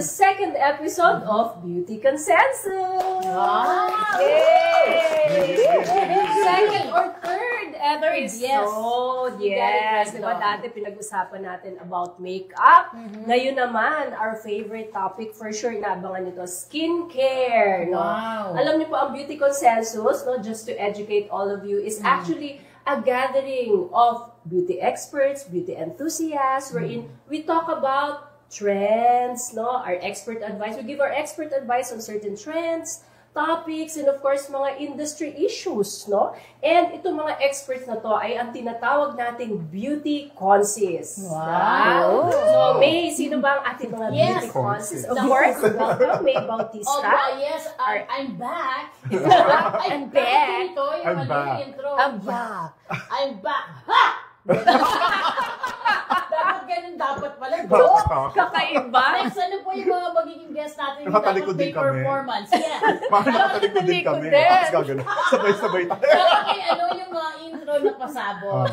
second episode of Beauty Consensus. Wow! Yay! Second or third episode. Yes. Diba dati pinag-usapan natin about makeup. Ngayon naman, our favorite topic for sure, naabangan nito, skincare. No? Wow! Alam niyo po, ang Beauty Consensus, no, just to educate all of you, is actually a gathering of beauty experts, beauty enthusiasts, wherein we talk about trends, no? Our expert advice. We give our expert advice on certain trends, topics, and of course, mga industry issues, no? And itong mga experts na to ay ang tinatawag nating beauty conscious. Wow! So, May, sino ba ang ating mga beauty conscious? Of course, welcome, May Bautista. Oh, yes, I'm back. I'm back. Ito yung I'm back. intro. I'm back. I'm back. Ha! Dapat ganun dapat pala. Kakaiba. Next, ano po yung mga magiging guest natin? Nakatalikod din kami. Performance. Yeah. Makakatalikod din kami. Tapos gagano. Sabay-sabay tayo. Okay, ano yung mga intro na pasabog?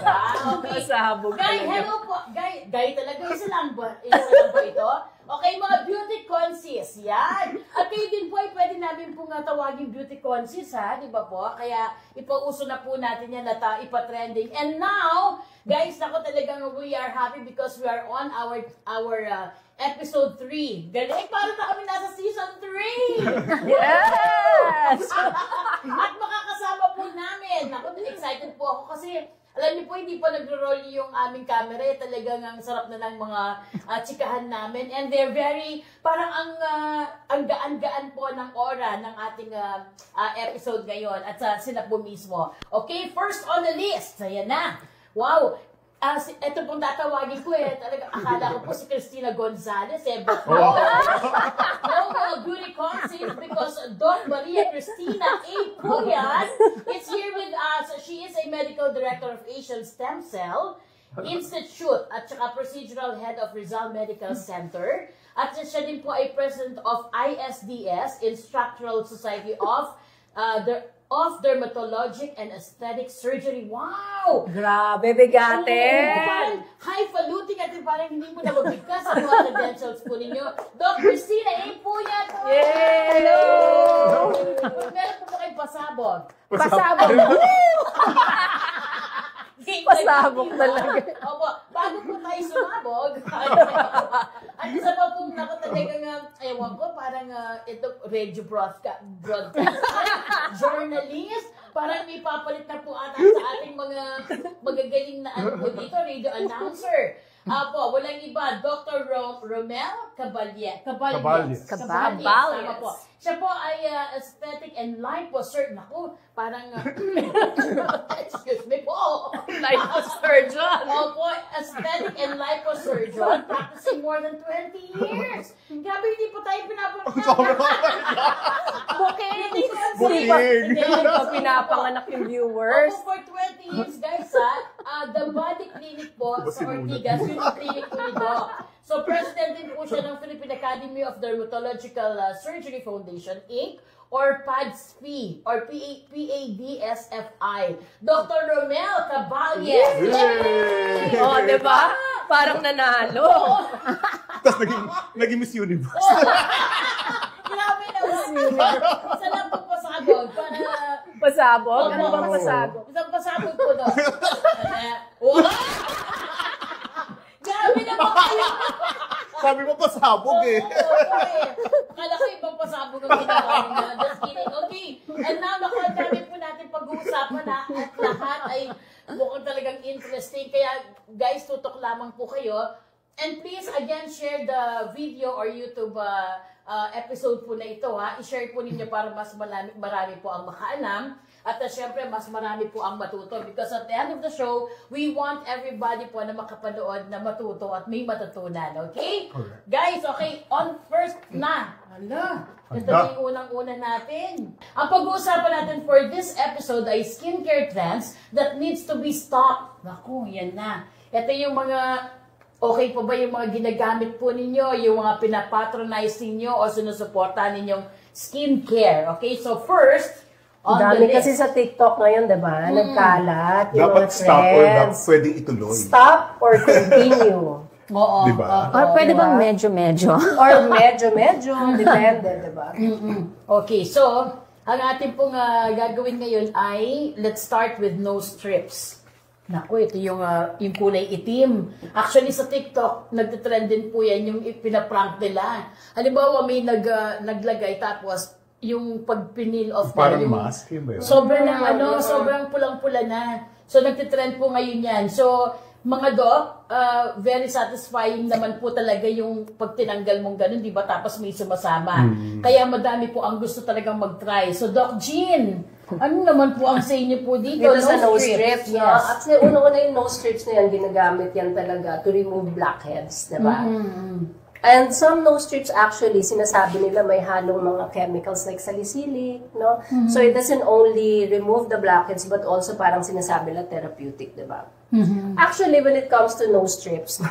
Okay. Pasabog. Guy, hello po. Guy talaga. Isa lang ba ito? Okay, mga beauty conscious, yan. At kayo din po ay pwede namin pong tawagin beauty conscious, ha? Di ba po? Kaya ipauso na po natin yan at ipa-trending. And now, guys, ako talagang we are happy because we are on our episode 3. Galing, parang na kami nasa season 3! Yes! At makakasama po namin. Ako din excited po ako kasi alam niyo po, hindi pa nagro-roll yung aming camera. Talagang ang sarap na ng mga chikahan namin. And they're very, parang ang gaan-gaan po ng aura ng ating episode ngayon. At sila po mismo. Okay, first on the list. Ayan na. Wow. Ito pong tatawagin ko talaga akala ko po si Cristina Gonzalez but no, mga beauty conscious because Doc Maria Cristina A. Puyan is here with us. She is a medical director of Asian Stem Cell Institute at saka procedural head of Rizal Medical Center. At siya din po ay president of ISDS, Instructional Society of Dermatologic and Aesthetic Surgery. Wow! Grabe, bigatin! Parang highfalutin at parang hindi mo na mabigkas ang mga credentials po ninyo. Doc Cristina A. Puyan! Yay! Hello! Meron po ba kayong pasabog? Pasabog! Pasabog talaga. Opo, bago po tayo sumabog, at isa pa pong nakatalagang, ewan ko, parang ito, radio broadcast, journalist, parang may papalit na po ata sa ating mga magagaling na ano po dito, radio announcer. Po, walang iba, Dr. Romel Caballes. Tama po. Siya po ay aesthetic and liposurgeon. Naku, parang, excuse me po. Liposurgeon. Opo, aesthetic and liposurgeon, practicing more than 20 years. Grabe, hindi po tayo pinapanganak. Booking! Booking! Hindi pa pinapanganak yung viewers. Opo, for 20 years, guys, The Body Clinic po sa Ortigas, yung clinic po ni Doc. So, president din po siya ng Philippine Academy of Dermatological Surgery Foundation, Inc., or PADSFI, or PADSFI. Dr. Romel Caballes! Yay! Oh, diba? Parang nanalo. Tapos naging Miss Universe. Grabe naman. Isa lang po pasabog para... Pasabog? Ano bang pasabog? Isang pasabog po doon. Grabe naman kayo. Sabi mo pasabog eh. Akala ko ibang pasabog ang ginawa niya. Just kidding. Okay. And now, dami po natin pag-uusapan na at lahat ay mukhang talagang interesting. Kaya guys, tutok lamang po kayo. And please, again, share the video or YouTube episode po na ito. I-share po ninyo para mas marami po ang makaalam. At syempre, mas marami po ang matuto. Because at the end of the show, we want everybody po na makapanood na matuto at may matutunan. Okay? Correct. Guys, okay, on first na. Hala, ito na yung unang-una natin. Ang pag-uusapan natin for this episode ay skincare trends that needs to be stopped. Naku, yan na. Ito yung mga, okay pa ba yung mga ginagamit po ninyo, yung mga pinapatronize ninyo o sinusuporta ninyong skincare. Okay, so first, Dami kasi sa TikTok ngayon, diba? Nagkalat yung Dapat mga stop or trends. pwedeng ituloy. Stop or continue. Oo. Diba? Or pwede bang medyo-medyo? Or medyo-medyo, depende, diba? Okay, so, ang ating pong gagawin ngayon ay, let's start with nose strips. Naku, ito yung kulay itim. Actually, sa TikTok, nagtitrend din po yan, yung pinaprank nila. Halimbawa, may naglagay, tapos, yung pagpinil of Parang yung, mask, yun ba yun? sobrang pulang-pula na. So, nagtitrend po ngayon yan. So, mga doc, very satisfying naman po talaga yung pag tinanggal mong ganun, di ba? Tapos may sumasama. Kaya madami po ang gusto talagang mag-try. So, Doc Jean, ano naman po ang say niyo po dito? Dito sa nose strips. Yes. Actually, una-una yung nose strips na yan, ginagamit yan talaga to remove blackheads, diba? And some nose strips actually, sinasabi nila may halong mga chemicals like salicylic, no? So it doesn't only remove the blackheads but also parang sinasabi nila therapeutic, diba? Actually, when it comes to nose strips,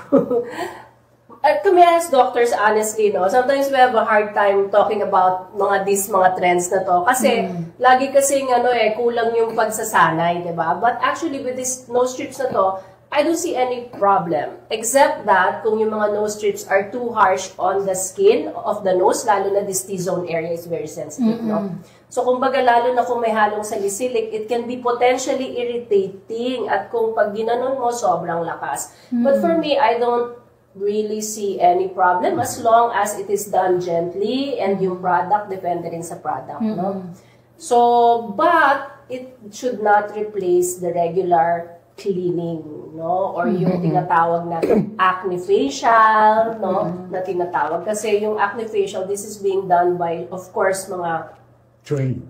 kami as doctors, honestly, no, sometimes we have a hard time talking about mga trends na to. Kasi, lagi kasing, kulang yung pagsasanay, diba? But actually, with this nose strips na to, I don't see any problem. Except that, kung yung mga nose strips are too harsh on the skin of the nose, lalo na this T-zone area is very sensitive, no? So, kumbaga, lalo na kung may halong salicylic, it can be potentially irritating. At kung pag ginanon mo, sobrang lakas. But for me, I don't really see any problem as long as it is done gently and yung product, depende rin sa product, no? So, but it should not replace the regular cleaning, no? Or yung tinatawag na acne facial, no? Na tinatawag. Kasi yung acne facial, this is being done by, of course, mga trained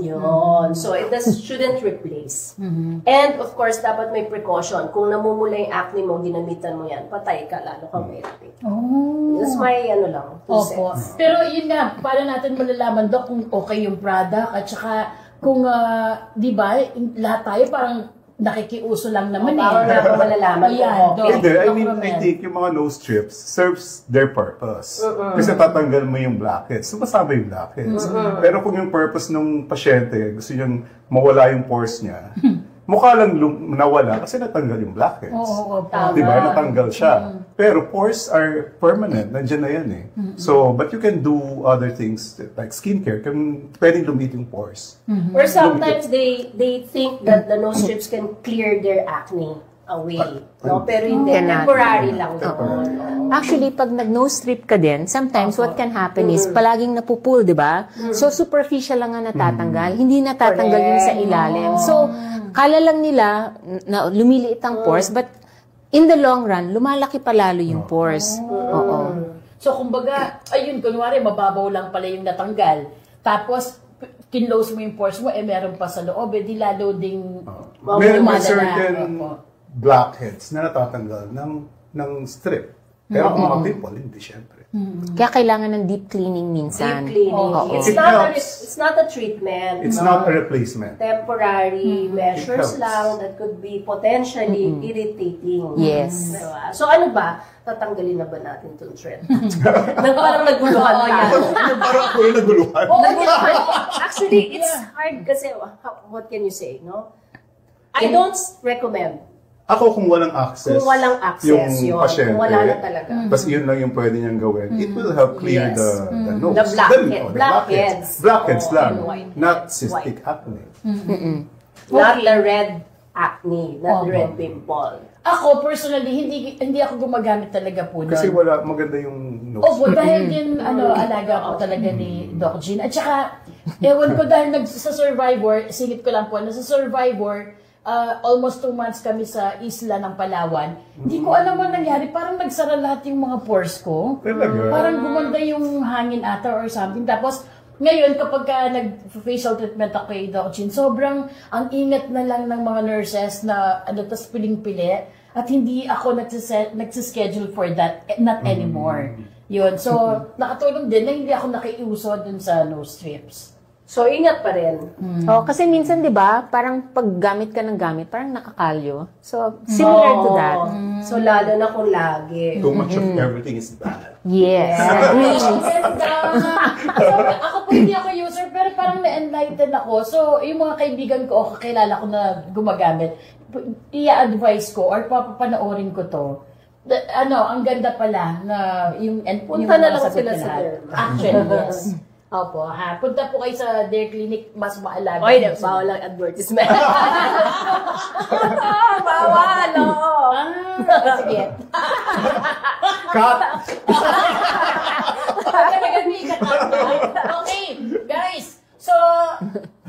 yun. So, it shouldn't replace. And, of course, dapat may precaution. Kung namumula yung acne mo, ginamitan mo yan, patay ka, lalo kang may acne. That's my, lang, 2 cents. Pero yun nga, paano natin malalaman, Doc, kung okay yung product, at saka, kung, di ba, lahat tayo parang nakikiuso lang naman Paano na ako malalaman kung okay? Hindi, I think yung mga nose strips serves their purpose. Kasi tatanggal mo yung blackheads. Sumasama yung blackheads. Pero kung yung purpose ng pasyente, gusto niyang mawala yung pores niya, mukha lang nawala kasi natanggal yung blackheads. Diba? Natanggal siya. Pero pores are permanent. Nandiyan na yan eh. So, but you can do other things like skincare. Pwedeng lumit yung pores. Or sometimes they think that the nose strips can clear their acne away. No? Pero hindi. Temporary lang doon. Actually, pag nag-nose strip ka din, sometimes what can happen is palaging napupul, di ba? So, superficial lang nga natatanggal. Hindi natatanggal yung sa ilalim. So, kala lang nila na lumiliit ang pores, but in the long run, lumalaki palalo yung pores. So, kumbaga, ayun, kunwari, mababaw lang pala yung natanggal. Tapos, kinlose mo yung pores mo, meron pa sa loob, di lalo ding May certain blackheads na natatanggal ng strip. Pero kung mga-pimple, hindi syempre. Kaya kailangan ng deep cleaning minsan. Deep cleaning. It's not a treatment. It's not a replacement. Temporary measures lang that could be potentially irritating. Yes. Diba? So ano ba? Tatanggalin na ba natin itong trend? Parang naguluhan na. Parang ako yung naguluhan. Actually, it's hard kasi, what can you say, no? I don't recommend. Ako kung walang access, yung pasyente, kung wala na talaga. Basta yun lang yung pwede niyang gawin, it will help clear the nose. The blackheads. Blackheads lang, not cystic acne. Not the red acne, not the red pimple. Ako, personally, hindi ako gumagamit talaga po doon. Kasi wala, maganda yung nose. Opo, dahil din, alaga ako talaga ni Doc Jean. At saka, ewan ko dahil sa Survivor, singit ko lang po, sa Survivor, almost 2 months kami sa isla ng Palawan. Hindi ko alam ang nangyari. Parang nagsara lahat yung mga pores ko. Talaga? Parang gumanda yung hangin ata or something. Tapos, ngayon, kapag nag-facial treatment ako kay Doc Jean, sobrang ang ingat na lang ng mga nurses na tas piling-pili. At hindi ako nagsischedule for that. Not anymore. Yun. So, nakatulong din na hindi ako nakiuso dun sa nose strips. So, ingat pa rin. Kasi minsan, di ba, parang pag gamit ka ng gamit, parang nakakalyo. So, similar to that. So, lalo na kung lagi. Too much of everything is bad. Yes. Ang ganda! So, ako po hindi ako user, pero parang na-enlighten ako. So, yung mga kaibigan ko o kakilala ko na gumagamit, i-advise ko or papanoorin ko to. Ang ganda pala na yung Punta na lang sagot sila na sa lahat. derma. Actually, yes. Opo, ha. Punta po kayo sa Dare Clinic, mas maalaga. Oy, bawal lang advertisement. Bawal, oo. Sige. Cut! Okay, guys. So,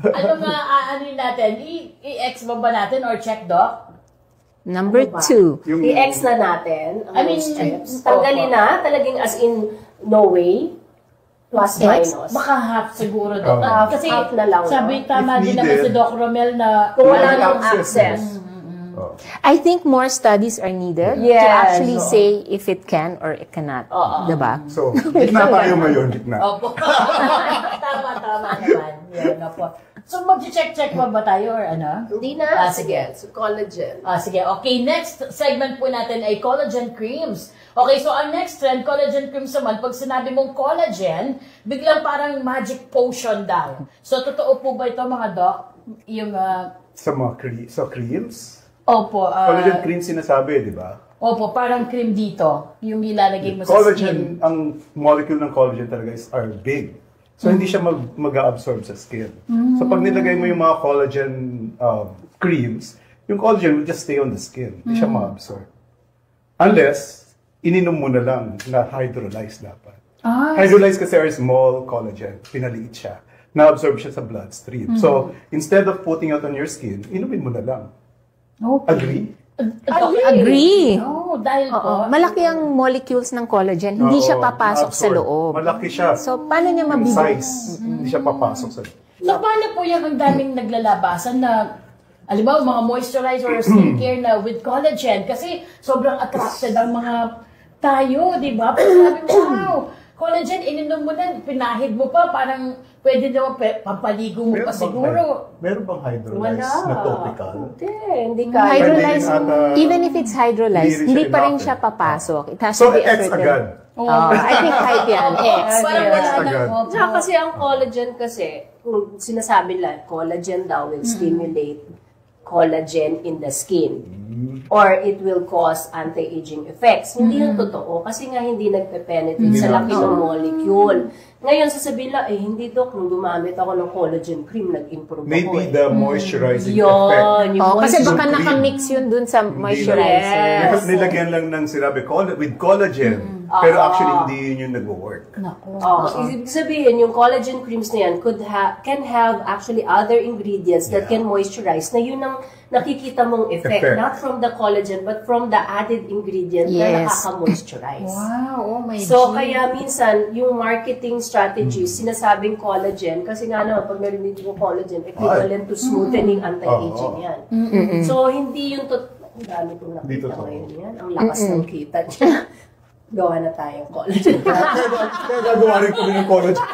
ano natin? I-X ba natin or check, Doc? Number Ano ba? 2. Yung- I-X na natin ang I mean, strips. Tanggalin na, talagang as in no way. Plus X? minus. Baka half siguro, Doc. Oh. Kasi Half na lang, sabi no? tama If din naman needed. si Doc Romel na Kung wala Walang nang access. access. Oh. I think more studies are needed to Yes, actually oo. say if it can or it cannot. Oo. Diba? So, gitna tayo ngayon, gitna. Opo. Tama naman. Yan na po. So, mag-check ba tayo or ano? Hindi na. Sige. So, collagen. Sige. Okay, next segment po natin ay collagen creams. Okay, so ang next trend, collagen creams naman, pag sinabi mong collagen, biglang parang magic potion daw. So, totoo po ba ito mga doc? Yung, Sa mga creams. opo. Collagen cream sinasabi, di ba? Opo, parang cream dito. Yung ilalagay mo sa skin. Collagen, ang molecule ng collagen talaga are big. So, hindi siya mag-absorb sa skin. So, pag nilagay mo yung mga collagen creams, yung collagen will just stay on the skin. Hindi siya ma-absorb. Unless, ininom mo na lang na hydrolyzed dapat. Hydrolyzed kasi are small collagen. Pinaliit siya. Na-absorb siya sa bloodstream. So, instead of putting it on your skin, inumin mo na lang. Okay. Agree? Agree. Oh, dahil po. Oo. Malaki ang molecules ng collagen. Hindi siya Oo, papasok sa na-absorb. loob. Malaki siya. So, paano niya Yung mabibigyan? size. Hindi siya papasok sa loob. So, paano po yung ang daming naglalabasan na, alimbawa, mga moisturizer or skincare na with collagen? Kasi sobrang attracted ang mga tayo, di ba? Pero sabi mo, wow, collagen, ininom mo na, pinahid mo pa, parang pwede naman pampaligo mo pa siguro. Meron bang hydrolyzed na topical? Hindi kaya. Hydrolyzed, Pwede rin ata- even if it's hydrolyzed, Hindi hindi rin pa siya rin enough siya eh. papasok. It has So, to be a X certain... agad. Oh, I think type yan. X. Parang yes. wala Agad. nang opo. Tsaka kasi ang collagen kasi, kung sinasabi lang, collagen daw will stimulate collagen in the skin. Or it will cause anti-aging effects. Hindi yung totoo kasi nga hindi nagpe-penetrate Hindi sa na. laki ng molecule. Ngayon sasabihin lang, hindi Doc, nung gumamit ako ng collagen cream, nag-improve ako Maybe the moisturizing Yun, effect. yung Oh, kasi moisture baka cream. nakamix yun dun sa moisturizer. Yes. Nilagyan lang ng sinabi, with collagen. Pero actually, hindi yun yung nag-work. Ibig sabihin, yung collagen creams na yan can have actually other ingredients that can moisturize na yun ang nakikita mong effect. Effect. Not from the collagen, but from the added ingredient na Yes. nakaka-moisturize. Wow, oh my So, God. kaya minsan, yung marketing strategy, sinasabing collagen, kasi nga naman, pag narinig yung collagen, equivalent to smoothening anti-aging Oo. yan. So, hindi yung ang dami kong Dito nakita to. ngayon yan. Ang lakas ng kita niya. Gawa na tayong collagen. Kaya gagawa rin kami ng collagen.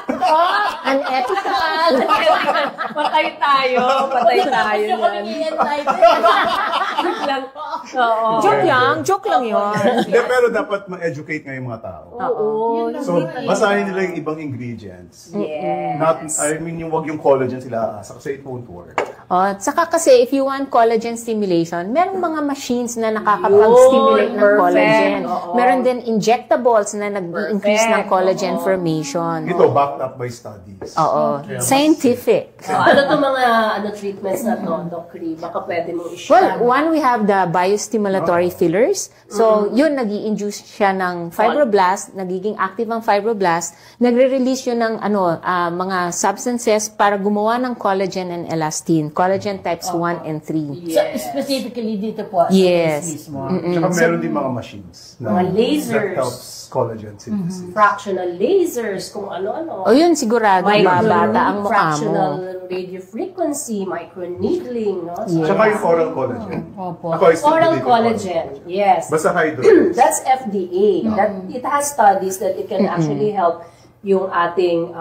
Unethical. Patay tayo. Patay tayo Gusto ko yan. nang i-enlighten. Lang. Oo. Joke lang yun. Hindi, pero dapat ma-educate nga yung mga tao. Oo. So, basahin nila yung ibang ingredients. Yes. Yung wag yung collagen sila aasa kasi it won't work. Oh, tsaka kasi if you want collagen stimulation, merong mga machines na nakakapag-stimulate Yun, ng collagen. perfect. Oo. Meron din injectables na nag-increase ng Perfect. collagen formation. Ito, backed up by studies. Oo. Scientific. Ano to mga treatments na to, Doc Cree? Baka pwede mong i-share. Well, one, we have the biostimulatory fillers. So, yun, nag-i-induce siya ng fibroblast, nagiging active ang fibroblast, nagre-release yun ng mga substances para gumawa ng collagen and elastin. Collagen types 1 and 3. So, specifically dito po. Yes. Sa mismo. Tsaka meron din mga machines na Mga lasers. that helps collagen synthesis. Fractional lasers, kung ano-ano. O yun, sigurado, babata ang mukha Fractional mo. radio frequency, microneedling, no? So, Tsaka yung oral collagen. Opo. Ako, I still oral believe in collagen, yes. Basta hydrolyzed. That's FDA. It has studies that it can actually help yung ating,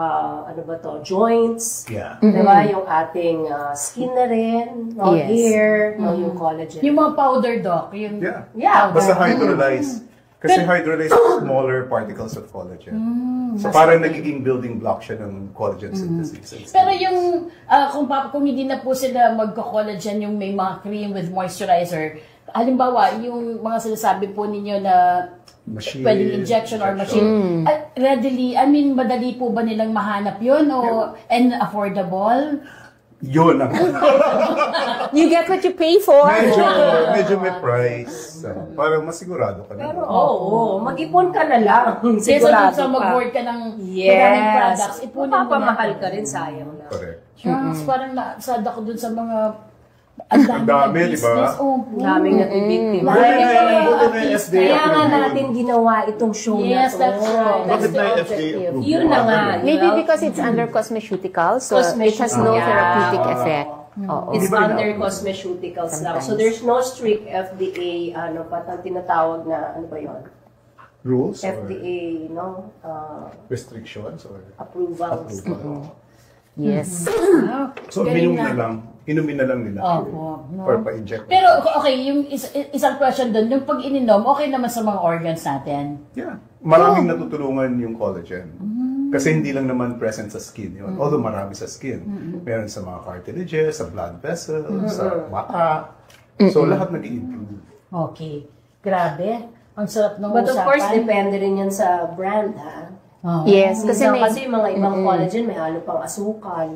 joints, Yeah. diba? Yung ating skin na rin, no? Yes. Hair, no? Yung collagen. Yung mga powder, Doc. Yung, Yeah. Yeah. Basta hydrolyzed. Kasi hydrolyzed is smaller particles of collagen. So parang nagiging building block siya ng collagen synthesis. Pero yung, kung hindi na po sila magko-collagen, yung may mga cream with moisturizer, halimbawa, yung mga sinasabi po ninyo na Machine, pwedeng injection or machine, readily, madali po ba nilang mahanap yun and affordable? Yun ang You get what you pay for. medyo may price. Para masigurado ka Pero na. mag-ipon ka na lang. Kesa dun sa mag-board ka ng maraming products, ipunin mo na. Papamahal ka rin, sayang lang. Correct. Shucks, parang nasad ako dun sa mga Ang dami, di ba? Daming natibiktima. Buti na yung FDA Kaya nga approved. natin ginawa itong show Yes, na to. that's right. Bakit That's na yung the FDA objective. approved? Yun na nga. Maybe because it's under cosmeceuticals, so it has no Yeah. therapeutic effect. Oo. It's Di ba under ina-approve? cosmeceuticals lang. Sometimes. So there's no strict FDA, patang tinatawag na, ano ba yun? Rules? or FDA, restrictions? Or approvals. approval? Yes. So, Galing inumin na lang nila. Opo, no? Or pa-inject. Pero okay, yung isang question doon, yung pag ininom, okay naman sa mga organs natin. Yeah. Maraming natutulungan yung collagen. Kasi hindi lang naman present sa skin yun. Although marami sa skin. Meron sa mga cartilages, sa blood vessels, sa mata. So, lahat nag-i-improve. Okay. Grabe. Ang sarap ng But of usapan. course, depende rin yan sa brand, ha? Oh. Yes, kasi Kasi, may... mga ibang collagen may halo pang asukal.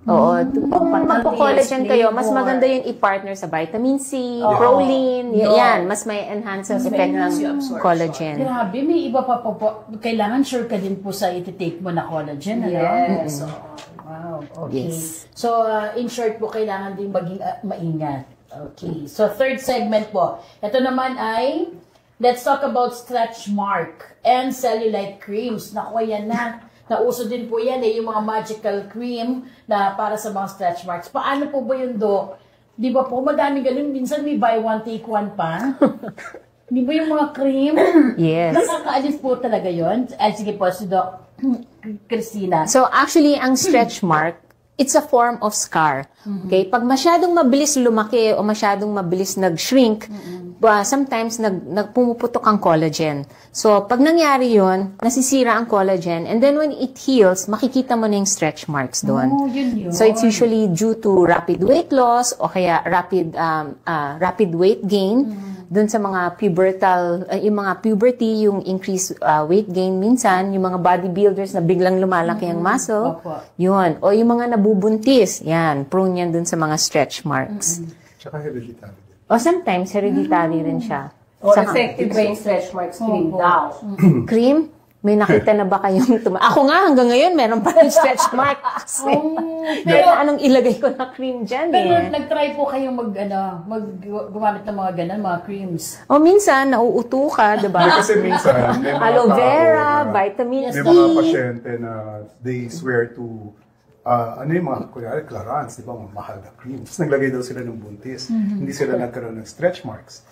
Oo. Kung Patal magpo-collagen DS kayo, mas flavor. maganda yung i-partner sa vitamin C, proline, yan. Mas may enhance ang effect enhance ng yung absorption. collagen. Grabe, may iba pa po. Kailangan sure ka din po sa iti-take mo na collagen, ano? Yes. Wow, okay. Yes. So, in short po, kailangan din maging maingat. Okay. So, third segment po. Ito naman ay, let's talk about stretch mark and cellulite creams. Naku, yan na. Nauso din po yan yung mga magical cream na para sa mga stretch marks. Paano po ba yun, Doc? Di ba po, madaming ganun. Minsan may buy one, take one pa. Di ba yung mga cream? Yes. Nakakaalis po talaga yun. Ay, sige po, si Doc Christina. So actually, ang stretch mark, it's a form of scar. Okay? Pag masyadong mabilis lumaki o masyadong mabilis nag-shrink, sometimes pumuputok ang collagen. So, pag nangyari yun, nasisira ang collagen, and then when it heals, makikita mo na yung stretch marks doon. Oh, yun. So, it's usually due to rapid weight loss o kaya rapid weight gain. Doon sa mga yung mga puberty, yung increased weight gain minsan, yung mga bodybuilders na biglang lumalaki ang muscle, Opo. yun. O yung mga nabubuntis, yan, prone yan doon sa mga stretch marks. Tsaka hereditary din. O sometimes, hereditary rin siya. O Saka- effective ba yung stretch marks cream daw? Cream? May nakita na ba kayong Ako nga, hanggang ngayon, meron pa rin stretch mark. Pero anong ilagay ko na cream dyan Pero eh? nag-try po kayong gumamit ng mga ganun, mga creams. O minsan, nauuto ka, diba? Kasi minsan, may mga Aloe vera, tao na- vitamin May C. mga pasyente na they swear to ano yung mga, kunyari, Clarins, di ba, mga mahal na cream. Tapos naglagay daw sila ng buntis. Hindi sila nagkaroon ng stretch marks.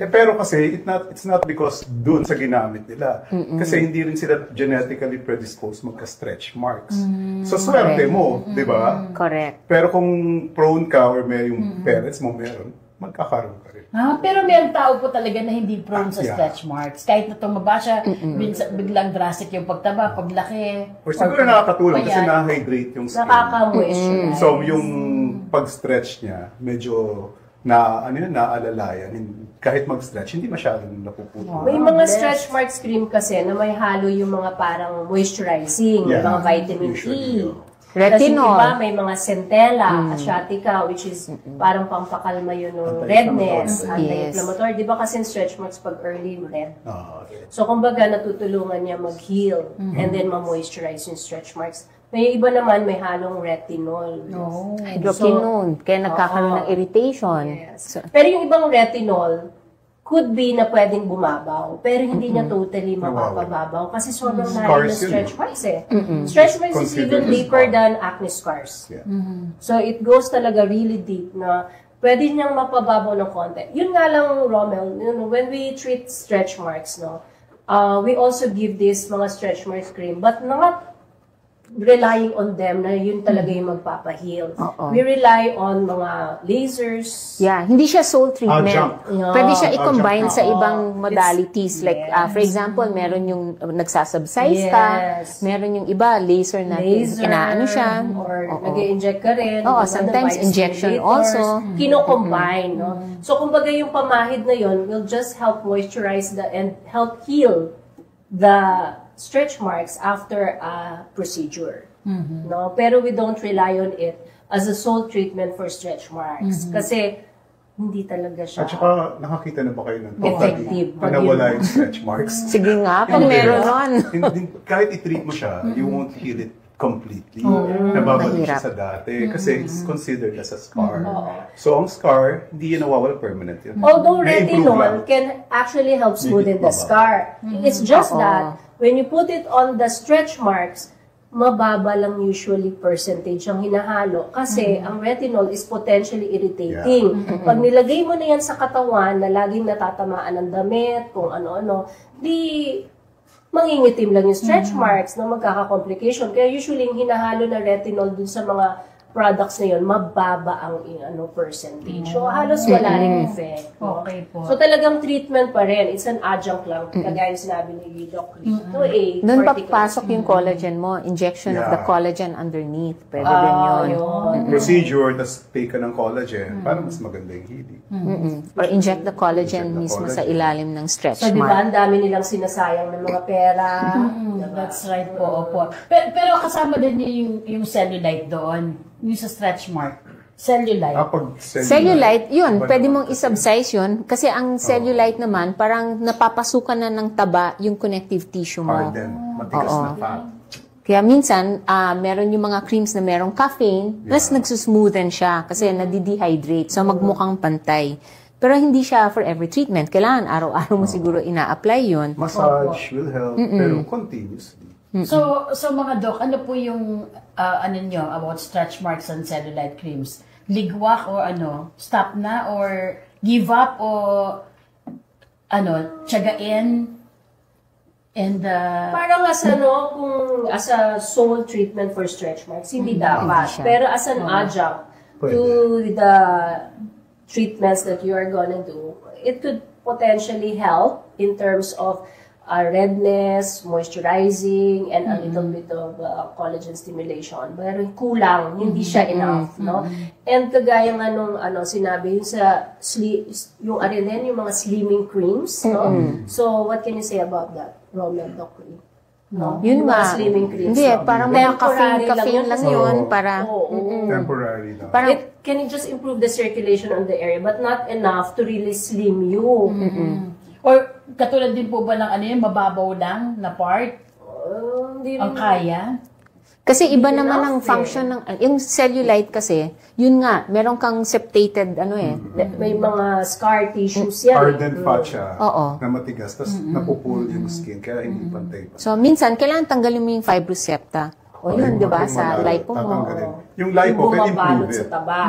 Pero kasi, it's not because dun sa ginamit nila. Kasi hindi rin sila genetically predisposed magka-stretch marks. So, swerte mo, di ba? Correct. Pero kung prone ka or may yung parents mo meron, magkakaroon ka rin. Pero may tao po talaga na hindi prone sa Yeah. stretch marks. Kahit na tumaba siya, biglang drastic yung pagtaba, paglaki. Or siguro nakakatulong kasi payat. na-hydrate yung skin. Nakaka-moisturize. So, yung pag-stretch niya, medyo naalalayan. Kahit mag-stretch, hindi masyadong napuputol. May mga stretch marks cream kasi na may halo yung mga parang moisturizing, Yeah. mga vitamin Usually, E. oh. Retinol. Kasi diba, may mga centella, asiatica, which is parang pampakalma yun ng redness, anti-inflammatory. Di ba kasi yung stretch marks pag early red? Okay. So, kumbaga, natutulungan niya mag-heal and then ma-moisturize yung stretch marks. May iba naman, may halong retinol. Hydroquinone. Kaya nagkakaroon ng irritation. Yes. Pero yung ibang retinol, could be na pwedeng bumabaw, pero hindi niya totally mapapababaw kasi sobrang lalim na Scars yun, stretch marks eh. Stretch marks is even Considered as deeper scar. than acne scars. Yeah. So it goes talaga really deep na pwede niyang mapababaw ng konti. Yun nga lang, Rommel, when we treat stretch marks, we also give this mga stretch marks cream, but not relying on them na yun talaga yung magpapahil. Oo. We rely on mga lasers. Yeah, hindi siya soul treatment. Adjunct. Yeah. Pwede siya i-combine sa Oo. ibang modalities. Like, for example, meron yung nagsasubsize ka, Yes. meron yung iba, laser na inaano siya. Or Oo. nag-inject ka rin. Oo, Diba, sometimes na injection biostimulators. also. Kino-combine, no? So, kumbaga yung pamahid na yun will just help moisturize and help heal the stretch marks after a procedure. No? Pero we don't rely on it as a sole treatment for stretch marks. Kasi hindi talaga siya At saka, nakakita na ba kayo ng effective. na nawala yung stretch marks? Sige nga, pag Hindi. meron nun. Kahit i-treat mo siya, you won't heal it completely. Nababalik siya Mahirap. sa dati kasi it's considered as a scar. So, ang scar, hindi yan nawawala, permanent yun. Although Na-improve lang. retinol can actually help smoothen the Baba. scar. It's just Oo. that when you put it on the stretch marks, mababa lang usually percentage ang hinahalo kasi ang retinol is potentially irritating. Pag nilagay mo na yan sa katawan na laging natatamaan ng damit, kung ano-ano, di mangingitim lang yung stretch marks na magkaka-complication. Kaya usually yung hinahalo na retinol dun sa mga products na yun, mababa ang percentage. So halos wala ring effect. No? Okay po. So talagang treatment pa rin. It's an adjunct lang. Kagaya yung sinabi ni Doc Lee. To a Doon particular- papasok yung collagen mo. Injection of the Yeah. collagen underneath. Pwede din yun. yun. Procedure, tas take ka ng collagen, para mas maganda yung healing. Or inject the collagen Inject the mismo sa collagen. ilalim ng stretch So, di ba, mark. ang dami nilang sinasayang ng mga pera. Diba? That's right po, opo. Pero kasama din yung cellulite doon. Yung sa stretch mark. Cellulite. Kapag Cellulite, yun, iba pwede naman mong isubsize yun. Kasi ang cellulite naman, parang napapasukan na ng taba yung connective tissue mo. harden, matigas Oo. na fat. Kaya minsan, meron yung mga creams na merong caffeine, plus nagsusmoothen siya kasi nadidehydrate. So, magmukhang pantay. Pero hindi siya for every treatment. Kailangan araw-araw mo siguro ina-apply yun. Massage will help, pero continuously. So mga doc, ano po yung ano nyo about stretch marks and cellulite creams? Ligwak or ano? Stop na or give up o ano, tiyagain? And Parang kung as a sole treatment for stretch marks, hindi dapat. siya. Pero as an adjunct to the treatments that you are gonna do, it could potentially help in terms of redness, moisturizing, and a little bit of collagen stimulation. Pero kulang, hindi siya enough, no? And kagaya nga nung sinabi yung sa yung yung mga slimming creams, no? So what can you say about that, Romel, Doc Lee? No? Yun Yung mga nga. slimming creams. Hindi, no? parang mga Temporary caffeine lang yun. Oo. Para, Temporary lang. parang, It can just improve the circulation on the area, but not enough to really slim you. or katulad din po ba ng ano yun, mababaw lang na part? Hindi Ang rin- kaya? kasi iba naman ang enough function ng, yung cellulite kasi, yun nga, meron kang septated, May mga scar tissues yan. Hardened fat siya Oo. na matigas, tapos napupul yung skin, kaya hindi pantay pa. So, minsan, kailangan tanggalin mo yung fibrosepta. O yun, di ba, sa lipo mo. Tatanggalin. Yung lipo, can bumabalot improve sa it. taba.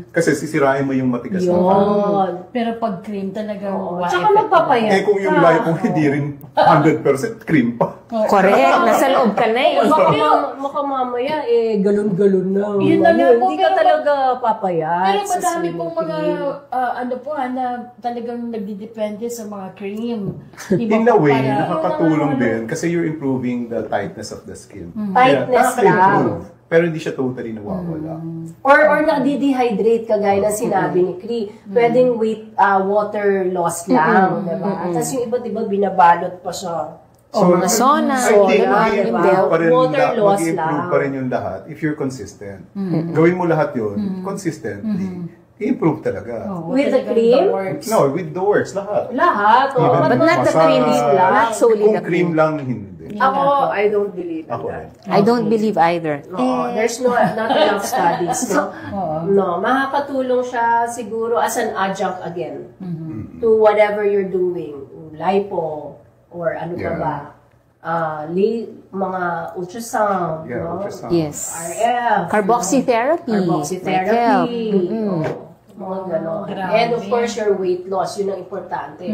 Kasi sisirain mo yung matigas na fat. Yun. Pero pag cream talagang Tsaka magpapayat Eh kung yung lipo hindi rin 100% cream pa. Correct, nasa loob ka na eh. Baka mamaya, galon-galon na. Yun na nga po, Hindi ka pero- talaga papayat. Pero sa madami slimming pong mga, cream. na talagang nagdidepende sa mga cream. In a way, nakakatulong din kasi you're improving the tightness of the skin. Tightness nakaka-improve. Pero hindi siya totally nawawala. Or nadi-dehydrate, kagaya na sinabi ni Cree. Pwedeng water loss lang, diba? Tapos yung iba't iba, binabalot pa siya. Mga sauna, I think diba? mag-i-improve Diba? pa rin Water loss mag-i-improve lang. pa rin yung lahat if you're consistent. Gawin mo lahat yun consistently. I-improve talaga. With the cream? No, with the works, lahat. Lahat. Oh, Even But not the massage. cream, not solely Kung the cream cream. lang, hindi. Ako, I don't believe in Ako that. rin. I don't believe either. No, there's not enough studies, no? No, makakatulong siya siguro as an adjunct again to whatever you're doing. Lipo, or ano pa Yeah. ba? Mga ultrasound, Yeah, no? ultrasound. Yes. RF. Carboxytherapy. Might help. Carboxytherapy. Mga ganon. Grabe. And of course, your weight loss, yun ang importante.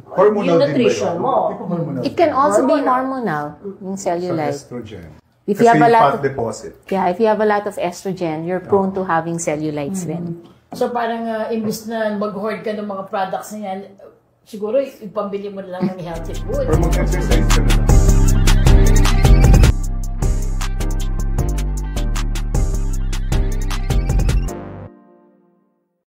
Hormonal Yung din ba nutrition yun? mo. Di ba hormonal It can din? also be Hormonal. hormonal, yung Sa cellulite. estrogen. If Kasi you have a yung lot fat of, deposit. if you have a lot of estrogen, you're prone to having cellulites then. So parang imbis na mag-hoard ka ng mga products na yan, siguro ipambili mo na lang ng healthy food. Or mag-exercise ka na